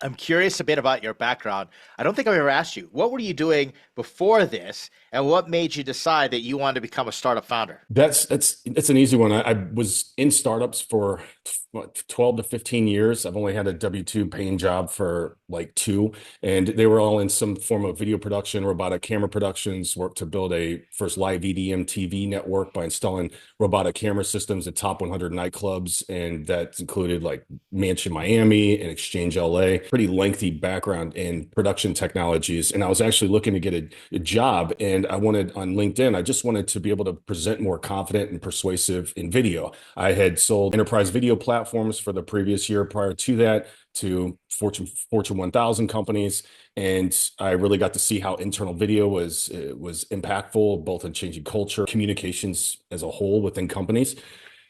I'm curious a bit about your background. I don't think I've ever asked you, what were you doing before this, and what made you decide that you wanted to become a startup founder? That's an easy one. I was in startups for what, 12 to 15 years. I've only had a W-2 paying job for like two, and they were all in some form of video production, robotic camera productions, worked to build a first live EDM TV network by installing robotic camera systems at top 100 nightclubs, and that included like Mansion Miami and Exchange LA. Pretty lengthy background in production technologies, and I was actually looking to get a job, and I wanted on LinkedIn, I just wanted to be able to present more confident and persuasive in video. I had sold enterprise video platforms for the previous year prior to that to Fortune 1000 companies, and I really got to see how internal video was impactful both in changing culture, communications as a whole within companies.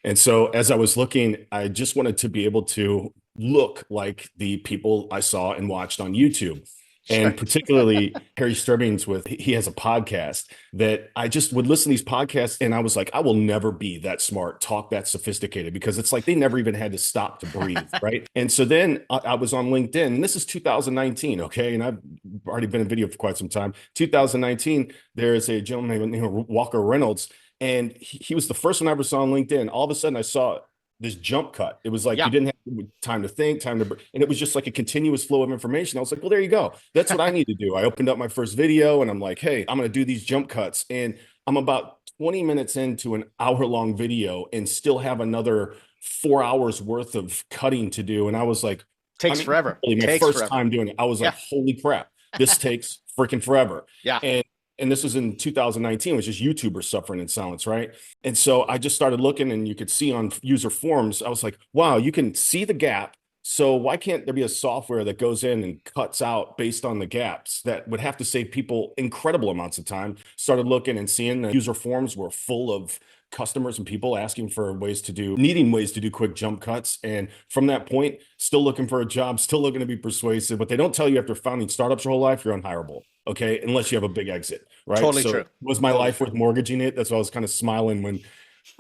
And so as I was looking, I just wanted to be able to look like the people I saw and watched on YouTube. Sure. And particularly Harry Stubbings he has a podcast that I just would listen to these podcasts and I was like, I will never be that smart, talk that sophisticated because it's like they never even had to stop to breathe, right? And so then I was on LinkedIn, and this is 2019, okay? And I've already been in video for quite some time. 2019, there is a gentleman named Walker Reynolds, and he was the first one I ever saw on LinkedIn. All of a sudden, I saw this jump cut. It was like Yeah. you didn't have time to think, and it was just like a continuous flow of information. I was like, well, there you go. That's what I need to do. I opened up my first video and I'm like, hey, I'm going to do these jump cuts. And I'm about 20 minutes into an hour-long video and still have another 4 hours worth of cutting to do. And I was like, I Takes mean, forever. really my Takes first forever. time doing it. I was like, Yeah. holy crap, this takes freaking forever. Yeah. And this was in 2019, which is YouTubers suffering in silence, right? And so I just started looking, and you could see on user forums, I was like, wow, you can see the gap. So why can't there be a software that goes in and cuts out based on the gaps that would have to save people incredible amounts of time? Started looking and seeing the user forums were full of customers and people asking for needing ways to do quick jump cuts. And from that point, still looking for a job, still looking to be persuasive. But they don't tell you after founding startups your whole life, you're unhireable. Okay. Unless you have a big exit, right? Totally So true. was my Totally life true. worth mortgaging it? That's why I was kind of smiling when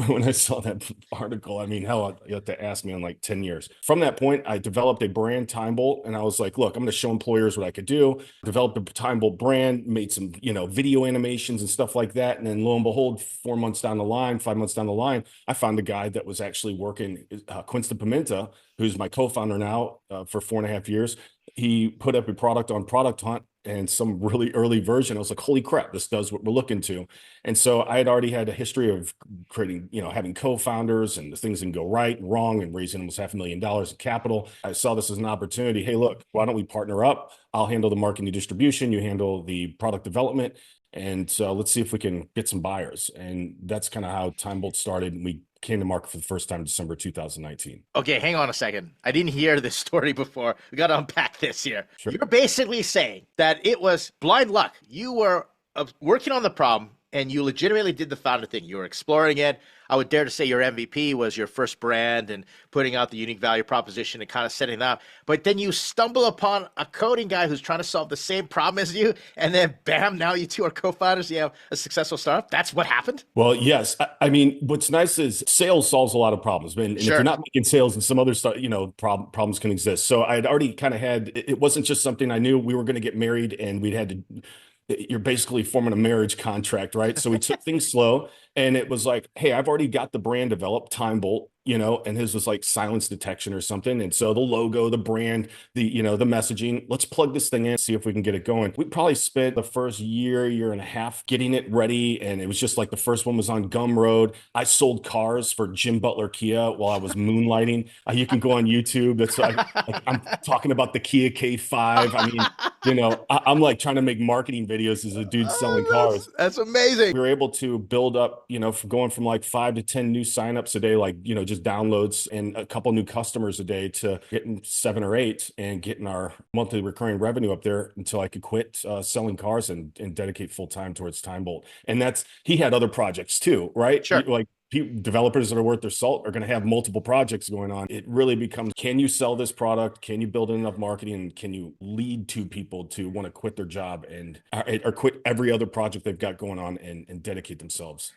when I saw that article. I mean, hell, you have to ask me in like 10 years. From that point, I developed a brand, Time Bolt, and I was like, look, I'm going to show employers what I could do. Developed a Time Bolt brand, made some, video animations and stuff like that. And then lo and behold, 4 months down the line, 5 months down the line, I found a guy that was actually working, Quinston Pimenta, who's my co-founder now for 4.5 years. He put up a product on Product Hunt and some really early version. I was like, holy crap, this does what we're looking to. And so I had already had a history of creating, having co-founders and the things that can go right and wrong and raising almost $500,000 in capital. I saw this as an opportunity. Hey, look, why don't we partner up? I'll handle the marketing and distribution. You handle the product development. And so let's see if we can get some buyers. And that's kind of how Time Bolt started. And we came to market for the first time December 2019. Okay, hang on a second. I didn't hear this story before. We got to unpack this here. Sure. You're basically saying that it was blind luck. You were working on the problem and you legitimately did the founder thing. You were exploring it. I would dare to say your MVP was your first brand and putting out the unique value proposition and kind of setting that up. But then you stumble upon a coding guy who's trying to solve the same problem as you. And then bam, now you two are co-founders. You have a successful startup. That's what happened? Well, yes. I mean, what's nice is sales solves a lot of problems. And if you're Sure. not making sales and some other stuff, problems can exist. So I had already kind of had, it wasn't just something I knew we were going to get married and we'd had to, you're basically forming a marriage contract, right? So we took things slow, and it was like, hey, I've already got the brand developed, Time Bolt, and his was like silence detection or something. And so the logo, the brand, the messaging, let's plug this thing in, see if we can get it going. We probably spent the first year and a half getting it ready. And it was just like the first one was on Gumroad. I sold cars for Jim Butler Kia while I was moonlighting. You can go on YouTube. Like I'm talking about the Kia K5. I mean, I'm like trying to make marketing videos as a dude selling Oh, cars. that's amazing. We were able to build up, going from like 5 to 10 new signups a day, like, just downloads and a couple new customers a day to getting 7 or 8 and getting our monthly recurring revenue up there until I could quit selling cars and dedicate full time towards Time Bolt. And he had other projects too, right? Sure. Like developers that are worth their salt are going to have multiple projects going on. It really becomes, can you sell this product? Can you build enough marketing? And can you lead to people to want to quit their job or quit every other project they've got going on and dedicate themselves?